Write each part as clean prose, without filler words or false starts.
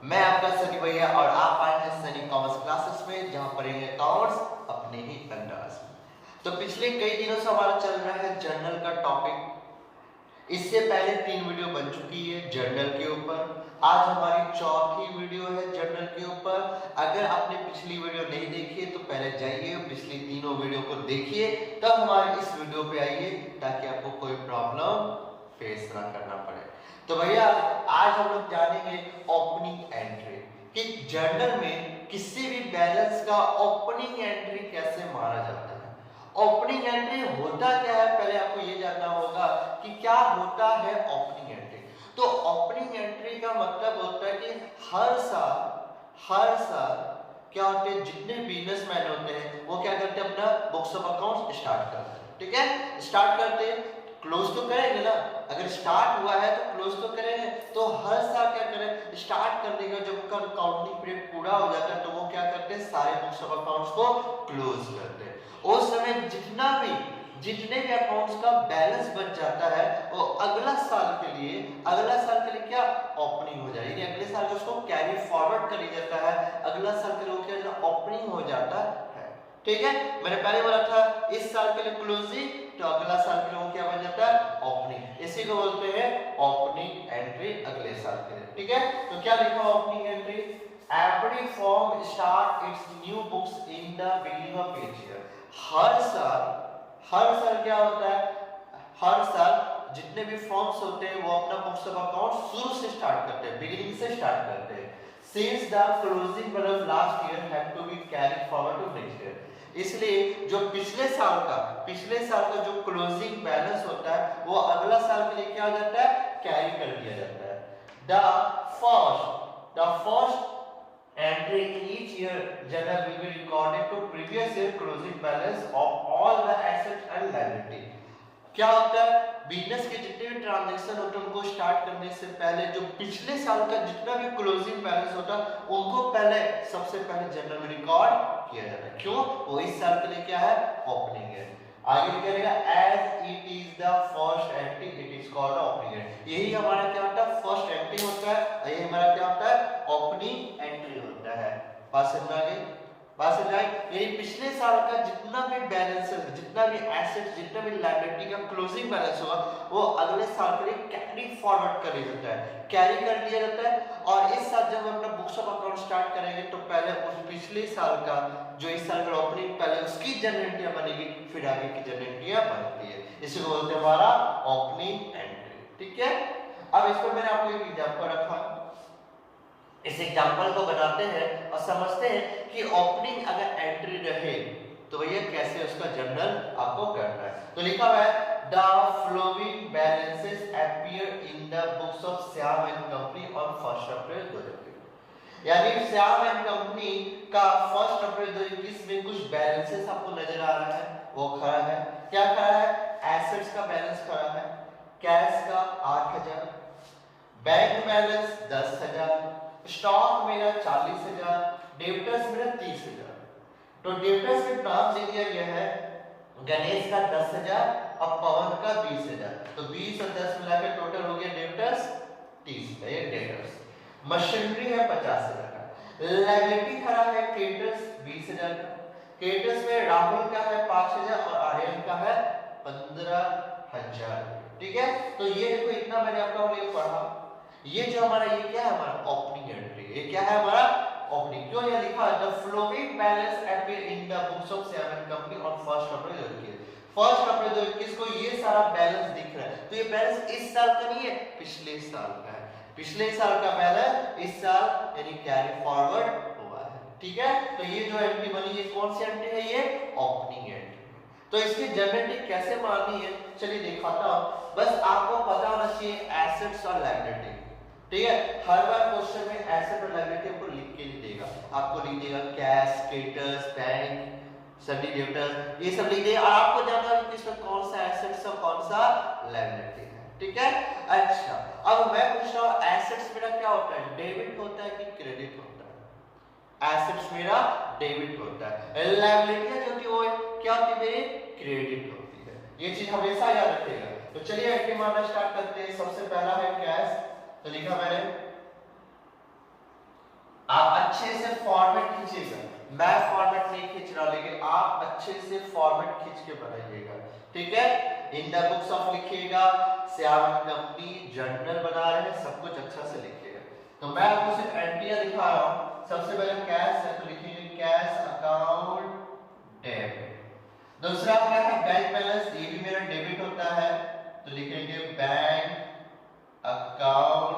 मैं आपका सनी भैया और आप आए हैं सनी कॉमर्स क्लासेस में, जहां पढ़ेंगे अकाउंट्स अपने ही अंदाज में। तो पिछले कई दिनों से हमारा चल रहा है जर्नल का टॉपिक। इससे पहले 3 वीडियो बन चुकी है जर्नल के ऊपर। आज हमारी चौथी वीडियो है जर्नल के ऊपर। अगर आपने पिछली वीडियो नहीं देखी है तो पहले जाइए पिछली तीनों वीडियो को देखिए, तब हमारे इस वीडियो पे आइए, ताकि आपको कोई प्रॉब्लम फेस ना करना पड़े। तो भैया आज हम लोग जानेंगे ओपनिंग एंट्री कि जर्नल में किसी भी बैलेंस का ओपनिंग एंट्री कैसे मारा जाता है। ओपनिंग एंट्री होता क्या है, पहले आपको ये जानना होगा कि क्या होता है ओपनिंग एंट्री। तो ओपनिंग एंट्री का मतलब होता है कि हर साल क्या होते हैं, जितने बिजनेसमैन होते हैं वो क्या करते हैं, अपना बुक्स ऑफ अकाउंट्स स्टार्ट करते हैं। ठीक है, स्टार्ट करते हैं, क्लोज तो करेंगे ना। अगर स्टार्ट हुआ है तो क्लोज तो करेंगे। तो हर साल क्या करें, स्टार्ट करने का जब उनका अकाउंटिंग पीरियड पूरा हो जाता है तो वो क्या करते हैं, सारे बुक्स ऑफ अकाउंट्स को क्लोज करते हैं। उस समय जितने भी अकाउंट्स का बैलेंस बच जाता है वो अगला साल के लिए क्या ओपनिंग हो जाएगी, अगले साल का उसको कैरी फॉरवर्ड कर लिया जाता है, अगला साल के लिए क्या ओपनिंग हो जाता है। ठीक है, मैंने पहले बोला था इस साल के लिए क्लोजिंग, तो अगला साल के लिए क्या बन जाता है, ओपनिंग। इसी को बोलते हैं ओपनिंग एंट्री अगले साल के लिए। ठीक है, तो क्या लिखा opening entry, every firm start its new books in the beginning of each year. हर साल क्या होता है, हर साल जितने भी फर्म्स होते हैं वो अपना बुक्स ऑफ अकाउंट शुरू से स्टार्ट करते हैं, बिगिनिंग से स्टार्ट करते हैं। Since the closing balance last year have to be carried forward to next year. इसलिए जो पिछले साल का जो क्लोजिंग बैलेंस होता है वो अगला साल के लिए क्या हो जाता है, कैरी कर दिया जाता है। The first entry in each year journal will be recorded to previous year closing balance of all the assets and liability। क्या होता है, बिजनेस के जितने भी ट्रांजैक्शन होते हैं उनको स्टार्ट करने से पहले जो पिछले साल का जितना भी क्लोजिंग बैलेंस होता है उनको सबसे पहले जर्नल में रिकॉर्ड किया जाता है। क्यों, वो इस साल के लिए क्या है, ओपनिंग है। आगे क्या रहेगा, as it is the first entry it is called opening entry. यही हमारा क्या होता है, फर्स्ट एंट्री होता है, यही हमारा क्या होता है, ओपनिंग एंट्री होता है। बात समझ में आ गई, यही पिछले साल का जितना भी बैलेंस है, जितना भी एसेट, जितना भी लायबिलिटी का क्लोजिंग बैलेंस होगा वो अगले साल के लिए कैरी फॉरवर्ड कर दिया जाता है, कैरी कर दिया जाता है। और इस साल जब हम अपना बुक्स ऑफ अकाउंट स्टार्ट करेंगे तो पहले उस पिछले साल का जो इस साल का ओपनिंग, पहले उसकी जनरेंटियां बनेगी, फिर आगे की जनरेंटियां बनती है। इसी को बोलते हैं हमारा ओपनिंग एंट्री। ठीक है, अब इस पर मैंने आपको एक एग्जांपल रखा, इस एग्जांपल को बनाते हैं और समझते हैं कि ओपनिंग अगर एंट्री रहे तो भैया कैसे उसका जर्नल आपको करना है। तो लिखा हुआ है the flowing balances appear in the books of Shyam and company on 1 अप्रैल 2021। यानी श्याम एंड कंपनी का 1 अप्रैल 2021 में कुछ बैलेंसेस आपको नजर आ रहा है, वो खड़ा है। क्या खड़ा है, एसेट्स का बैलेंस खड़ा है, कैश का 8000, बैंक बैलेंस 10000, स्टॉक मेरा 40000, डेबिटर्स मेरा 30000। तो डेबिटर्स में नाम दे दिया गया है गणेश का 10000 और पवन का 20000। तो 20 और 10 मिलाकर टोटल हो गया डेबिटर्स 30, ये डेबिटर्स। मशीनरी है 50000 का। लायबिलिटी खड़ा है क्रेडिटर्स 20000 का। क्रेडिटर्स में राहुल का है 5000 और आर्यन का है 15000। ठीक है, तो ये देखो इतना मैंने आपका लिए पढ़ा। ये जो हमारा ये क्या है, हमारा ओपनिंग एंट्री, ये क्या है हमारा ओपनिंग। क्यों ये लिखा है the flowing balance appear in the books of Shyam and company on 1 अप्रैल 2021। 1 अप्रैल 2021 को ये सारा बैलेंस दिख रहा है। तो ये बैलेंस इस साल का नहीं है, पिछले साल का है। पिछले साल का बैलेंस इस साल यानी कैरी फॉरवर्ड हुआ है। ठीक है, तो ये जो एंट्री बनी ये कौन सी एंट्री है, ये ओपनिंग एंट्री। तो इसकी जनरेटिंग कैसे मारनी है, चलिए दिखाता हूं। बस आपको पता होना चाहिए एसेट्स और लायबिलिटी। ठीक है, हर बार क्वेश्चन में एसेट और लायबिलिटी आपको लिख के नहीं देगा, आपको लिख देगा कैश, क्रेडिटर्स, बैंक, सभी डेबिटर्स, ये सब लिख देगा। आपको जानना है कि इसमें कौन सा एसेट्स और कौन सा लायबिलिटी है। ठीक है, अच्छा अब मैं पूछ रहा हूं एसेट्स मेरा क्या होता है, डेबिट होता है कि क्रेडिट होता है। एसेट्स मेरा डेबिट होता है, लायबिलिटी जो होती है वो क्या होती है, मेरी क्रेडिट होती है। ये चीज हमेशा याद रखिएगा। तो चलिए एंट्री मारना स्टार्ट करते हैं। सबसे पहला है कैश, तो लिखा मैंने अच्छे से फॉर्मेट खींचिएगा। मैं फॉर्मेट नहीं खींच रहा, लेकिन आप अच्छे से फॉर्मेट खींच के बनाइएगा, ठीक है। इन द बुक्स ऑफ लिखिएगा, श्याम कंपनी जर्नल बना रहे हैं, सब कुछ अच्छा से लिखिएगा। तो मैं आपको सिर्फ एंट्रियां दिखा रहा हूं। सबसे पहले कैश है तो लिखेंगे कैश अकाउंट डेबिट। दूसरा क्या है बैंक बैलेंस, ये भी मेरा डेबिट होता है तो लिखेंगे बैंक अकाउंट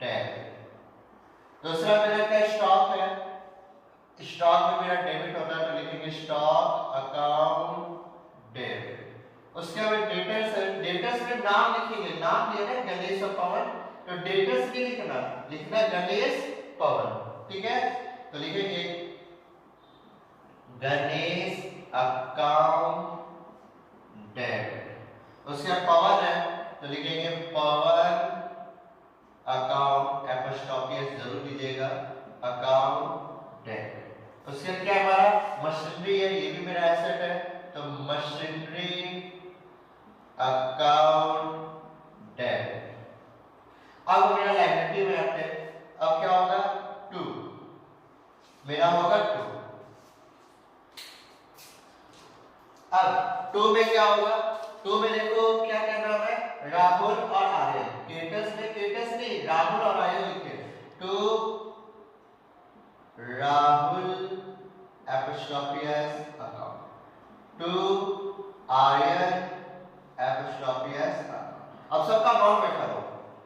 डेबिट। दूसरा मेरा क्या स्टॉक है, स्टॉक में मेरा डेबिट होता है तो लिखेंगे स्टॉक अकाउंट डेबिट। उसके बाद डेटर्स है, डेटर्स में नाम लिखेंगे, नाम दिया है गणेश और पवन, तो डेटर्स भी लिखना गणेश पवन, ठीक है। तो लिखेंगे गणेश अकाउंट डेबिट। उसके बाद पवन है तो लिखेंगे पवन अकाउंट, एपोस्ट्रोफी जरूर दीजिएगा, अकाउंट डेबिट। उसके बाद क्या हमारा मशीनरी है, ये भी मेरा एसेट है तो मशीनरी अकाउंट डेबिट। अब मेरा लायबिलिटी में आते हैं, अब क्या होगा टू, मेरा होगा टू। अब टू में क्या होगा, टू में देखो क्या कहना है राहुल और आर्यन, केटस में केटस नहीं राहुल और आर्यन लिखे, to Rahul apostrophe S account, to Aryan apostrophe S account. अब सबका अमाउंट बैठा दो,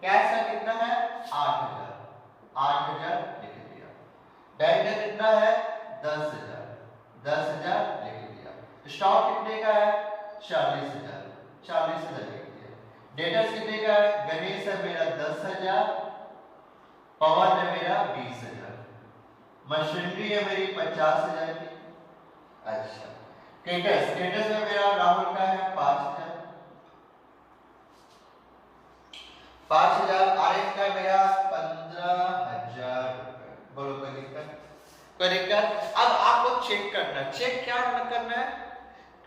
कैश का कितना है 8000, 8000 लिख दिया। बैंक का कितना है 10000, 10000 लिख दिया। स्टॉक कितने का है 40000, 40000 लिख दिया। डेटर्स कितने का है, गणेश है मेरा 10000, पवन है मेरा 20000, मशीनरी है मेरी 50000 की। अच्छा केटस, केटस में मेरा राहुल का है 5000, 5000, आरएफ का मेरा 15000 रुपए। बोलो कोई दिक्कत, कोई दिक्कत। अब आपको चेक करना, चेक क्या करना है,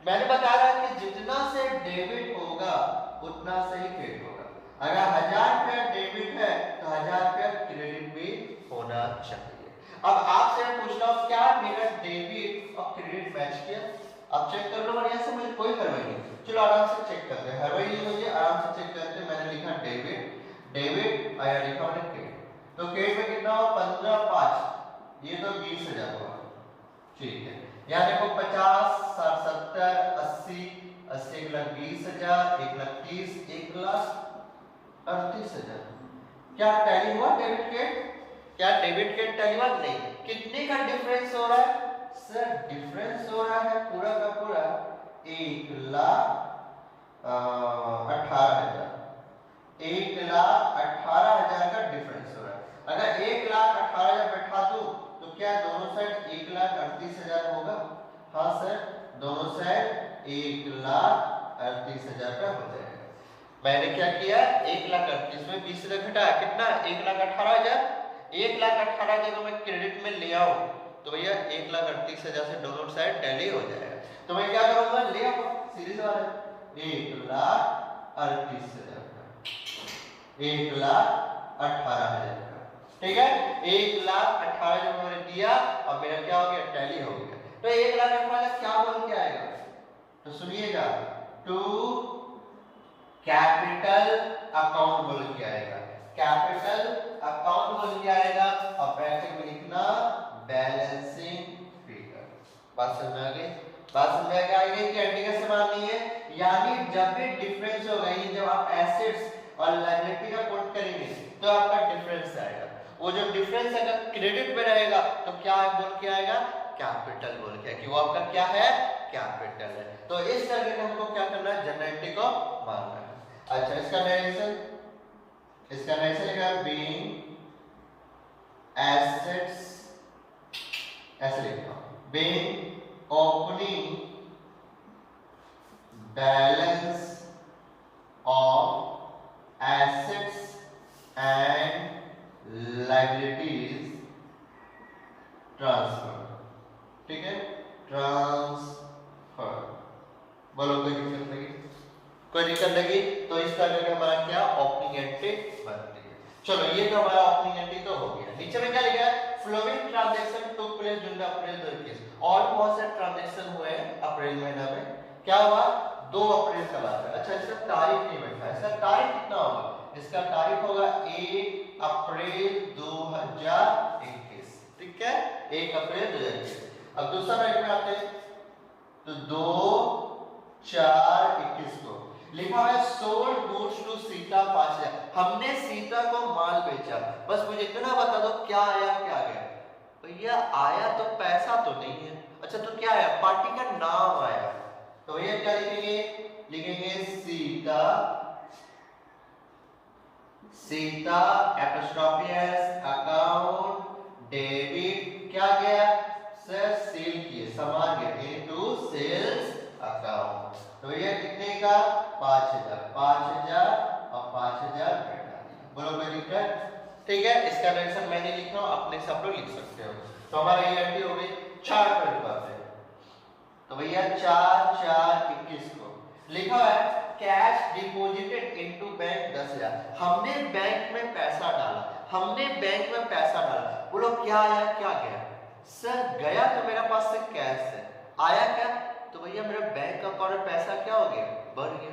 मैंने बताया कि जितना से डेबिट होगा उतना से ही क्रेडिट होगा। अगर 1000 रुपया डेबिट है तो 1000 रुपया क्रेडिट भी होना चाहिए। अब आपसे मैं पूछता हूँ क्या मेरा डेबिट और क्रेडिट मैच किया, आप चेक कर लो बढ़िया से, मुझे कोई हरवाई नहीं। चलो आराम से चेक करते हैं, हरवाई नहीं मुझे, आराम से चेक करते हैं। मैंने लिखा डेबिट, डेबिट आया लिखा मैंने क्रेडिट, तो क्रेडिट में कितना हो 15 5, ये तो 20000 हुआ, ठीक है। यहाँ देखो 50 60 70 80 80 1,20,000 1,30,000 1,38,000। क्या टैली हुआ डेबिट क्रेडिट, क्या डेबिट क्रेडिट टैली हुआ नहीं। कितने का डिफरेंस हो रहा है सर, डिफरेंस हो रहा है पूरा का पूरा 1,18,000, 1,18,000 का डिफरेंस हो रहा है। अगर 1,18,000 बैठा दूं तो क्या दोनों साइड 1,38,000 होगा, हाँ सर दोनों साइड 1,38,000 का हो जाएगा। मैंने क्या किया 1,38,000 में 20,000 घटाया, कितना 1,18,000, 1,18,000 को मैं क्रेडिट में ले आऊं तो भैया 1,38,000 से दोनों साइड टैली हो जाएगा। तो मैं क्या करूंगा ले आऊंगा सीरीज वाला 1,38,000 का, 1,18,000 का, ठीक है। 1,18,000 मैंने दिया, अब मेरा क्या हो गया टैली हो गया। तो 1,18,000 क्या बोल के आएगा, तो सुनिएगा टू कैपिटल अकाउंट बोल के आएगा, कैपिटल अकाउंट बोल के आएगा और ब्रैकेट में लिखना बैलेंसिंग फिगर। बात समझ में आ गई, बात समझ में आ गई कि एंटी कैसे माननी है, यानी जब भी डिफरेंस होगा, ये जब आप एसेट्स और लायबिलिटी का कोट करेंगे तो आपका डिफरेंस आएगा। वो जो डिफरेंस अगर क्रेडिट में रहेगा तो क्या बोल के आएगा कैपिटल बोल के, कि वो आपका क्या है कैपिटल है। तो इस तरह से हमको क्या करना है जनरेटिव को मानना है। अच्छा इसका नरेशन, इसका नरेशन लिखा है बीइंग एसेट्स, ऐसे लिखना being opening balance of assets and liabilities transfer, ठीक है ट्रांसफर। बोलो कोई दिक्कत लगी, कोई दिक्कत लगी, तो इस तरह का हमारा क्या ओपनिंग एंट्री बनती है। चलो ये तो हमारा ओपनिंग एंट्री तो हो गया। नीचे में क्या लिखा है flowing transaction took place during April 2021। और बहुत से ट्रांजैक्शन हुए हैं अप्रैल महीना में। क्या हुआ? 2 अप्रैल का बात है। अच्छा इसका तारीख नहीं बैठा है, इसका तारीख कितना होगा? इसका तारीख होगा 1 अप्रैल 2021। ठीक है, 1 अप्रैल 2021। अब दूसरा तारीख में आते हैं तो 2/4/21 को लिखा है सोल्ड गुड्स टू सीता 5000। हमने सीता को माल बेचा। बस मुझे इतना बता दो क्या आया क्या गया। भैया आया तो पैसा तो नहीं है। अच्छा तो क्या आया? पार्टी का नाम आया। तो ये क्या लिखेंगे? लिखेंगे Sita, Sita apostrophe S account debit क्या गया सर? सेल किए, सामान गया इनटू सेल्स अकाउंट। तो ये कितने का? 5000। 5000 और 5000 घटा दिया। बोलो कोई दिक्कत? ठीक है, इसका डायरेक्शन मैं नहीं लिख रहा हूं, अपने सब लोग लिख सकते हो। तो हमारा ये एंट्री हो गई 4 पर बात है। तो भैया 4/4/21 को लिखा है कैश डिपॉजिटेड इनटू बैंक 10,000। हमने बैंक में पैसा डाला, हमने बैंक में पैसा डाला। बोलो क्या आया क्या गया? सर गया तो मेरे पास से कैश है, आया क्या? तो भैया मेरा बैंक अकाउंट में पैसा क्या हो गया? बढ़ गया।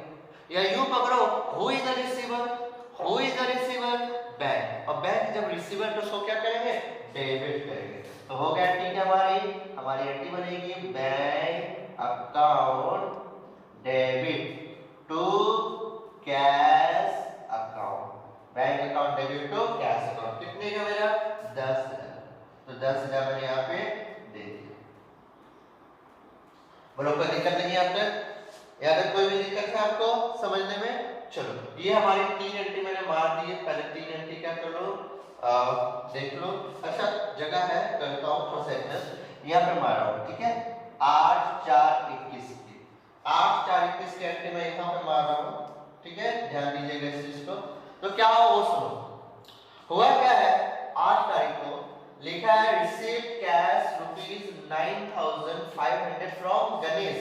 या यूं पकड़ो, who is the receiver? Who is the receiver? Bank. और बैंक जब रिसीवर तो उसको क्या करेंगे? डेबिट करेंगे। तो हो गया ठीक है, हमारी एंट्री बनेगी bank account debit to cash account. Bank account debit to cash account. कितने का मेरा? 10,000। तो 10,000 मैंने यहाँ पे दे दिया। बोलो कोई दिक्कत नहीं है अब तक? या अगर कोई भी दिक्कत है आपको समझने में? चलो ये हमारी 3 एंट्री मैंने मार दी है। पहले 3 एंट्री क्या कर लो देख लो। अच्छा जगह है करता हूँ थोड़ा सा एडजस्ट, यहाँ पे मार रहा हूँ। ठीक है 8/4/21 की 8/4/21 की एंट्री मैं यहाँ पे मार रहा हूँ। ठीक है ध्यान दीजिएगा इस चीज को। तो क्या हो वो सुनो। हुआ क्या है 8 तारीख को लिखा है receive cash ₹9,500 from Ganesh.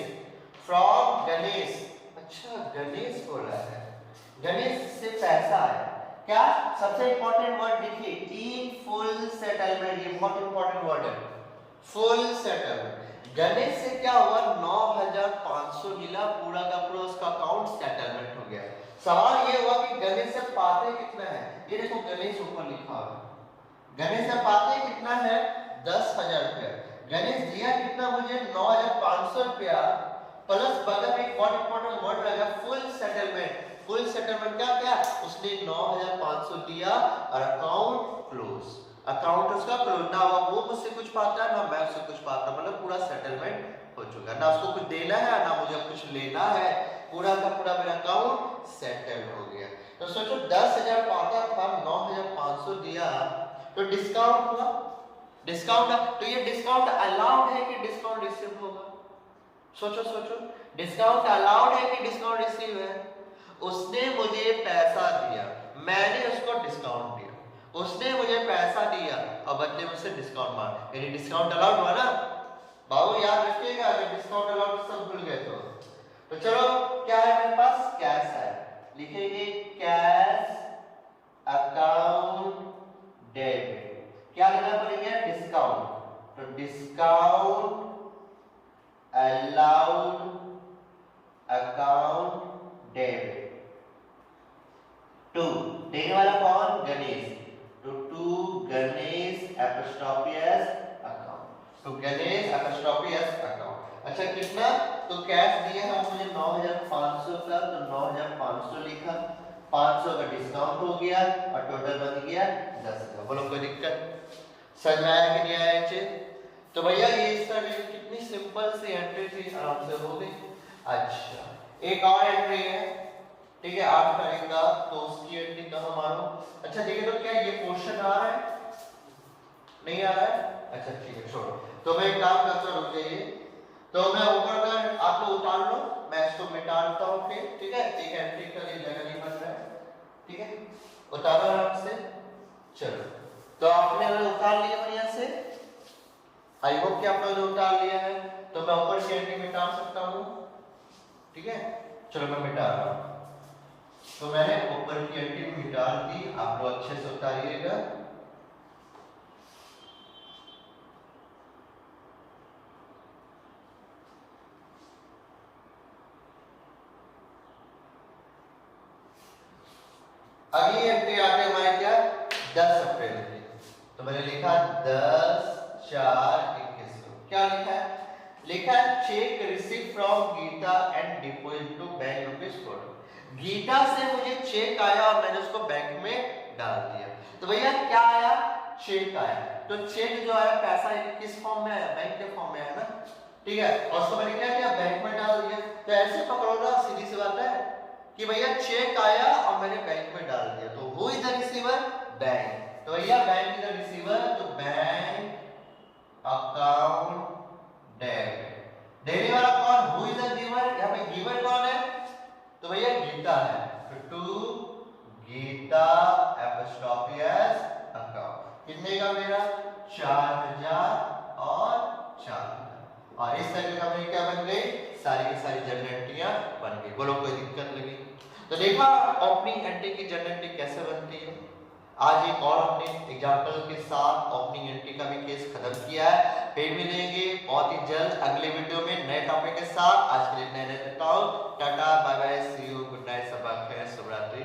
From Ganesh. अच्छा गणेश बोला है, गणेश से पैसा आया। क्या? सबसे इंपॉर्टेंट वर्ड देखिए इन फुल सेटलमेंट। ये बहुत इंपॉर्टेंट वर्ड है, फुल सेटलमेंट। गणेश से क्या हुआ? 9,500 मिला, पूरा का पूरा उसका अकाउंट सेटलमेंट हो गया। सवाल ये हुआ कि गणेश से पाते कितना है? ये देखो गणेश ऊपर लिखा हुआ है। गणेश से पाते कितना है? 10,000 रुपया। गणेश दिया कितना मुझे? 9,500 रुपया प्लस बगल में एक बहुत इंपॉर्टेंट वर्ड लगा फुल सेटलमेंट। फुल सेटलमेंट क्या क्या? उसने 9,500 दिया और अकाउंट क्लोज। अकाउंट उसका क्लोज ना हुआ, वो मुझसे कुछ पाता ना मैं उससे कुछ पाता, मतलब पूरा सेटलमेंट हो चुका। ना उसको कुछ देना है ना मुझे कुछ लेना है, पूरा का पूरा मेरा अकाउंट सेटल हो गया। तो सोचो 10,000 पाता था, 9,500 दिया तो डिस्काउंट हुआ। डिस्काउंट तो ये डिस्काउंट अलाउड है कि डिस्काउंट रिसीव होगा? सोचो सोचो, डिस्काउंट अलाउड है कि डिस्काउंट रिसीव है? उसने मुझे पैसा दिया, मैंने उसको डिस्काउंट दिया। उसने मुझे पैसा दिया और बदले में उससे डिस्काउंट मांगा, यानी डिस्काउंट अलाउड हुआ ना? बाबू याद रखिएगा, अगर डिस्काउंट अलाउड सब भूल गए तो चलो क्या है मेरे पास? कैश है। लिखेंगे कैश अकाउंट डेबिट। क्या लिखना पड़ेगा? डिस्काउंट। तो discount allowed account debit to, देने वाला कौन? Ganesh. To Ganesh apostrophe S account. To Ganesh apostrophe S account. अच्छा कितना? तो कैश दिया है मुझे 9,500 का, तो 9,500 लिखा, 500 का डिस्काउंट हो गया और टोटल बन गया 10,000। बोलो कोई दिक्कत? समझ में आया कि नहीं आया चीज? तो भैया ये इस तरह कितनी सिंपल सी एंट्री थी, आराम से हो गई। अच्छा एक और एंट्री है, ठीक है 8 तारीख का, तो उसकी एंट्री कहां मारो? अच्छा देखिए तो क्या ये क्वेश्चन आ रहा है? नहीं आ रहा है? अच्छा ठीक है छोड़ो। तो मैं एक काम करता हूं, रुक जाइए। तो मैं ऊपर का आप लोग उतार लो, मैं इसको मिटा देता हूं फिर। ठीक है एक एंट्री के लिए जगह नहीं बन रहा है। ठीक है उतारो आराम से। चलो तो आपने अगर उतार लिया बढ़िया से, आई होप कि आप लोगों ने उतार लिया है, तो मैं ऊपर की एंट्री मिटा सकता हूं। ठीक है चलो मैं मिटा रहा हूं। तो मैंने ऊपर की एंट्री मिटा दी, आप लोग अच्छे से उतारिएगा। अगली एंट्री आते हमारे क्या 10 अप्रैल की। तो मैंने लिखा 10/4/21 को क्या लिखा है, लिखा है cheque receive from Geeta and deposit to bank ₹4। Geeta से मुझे चेक आया और मैंने उसको बैंक में डाल दिया। तो भैया क्या आया, चेक आया। तो चेक जो आया पैसा किस फॉर्म में आया, बैंक के फॉर्म में है ना, ठीक है। और उसको मैंने क्या किया, बैंक में डाल दिया। तो ऐसे पकड़ो ना, सीधी सी बात है कि भैया चेक आया और मैंने बैंक में डाल दिया। तो who is the receiver, bank. तो भैया बैंक इज द रिसीवर, तो बैंक अकाउंट डेबिट। देने वाला कौन, हु इज द गिवर, यहाँ पे गिवर कौन है, तो भैया गीता है। तो टू गीता एपोस्ट्रोफियस अकाउंट कितने का मेरा 4000 और 4000। और इस तरह का मेरी क्या बन गई, सारी की सारी जर्नल एंट्रियां बन गई। बोलो कोई दिक्कत लगी तो देखा ओपनिंग एंट्री की जर्नल एंट्री कैसे बनती है। आज एक और हमने एग्जांपल के साथ ओपनिंग एंट्री का भी केस खत्म किया है। फिर मिलेंगे बहुत ही जल्द अगले वीडियो में नए टॉपिक के साथ। आज के लिए नए देता हूं, tata bye bye, see you, good night, सबा खैर, शुभ रात्रि।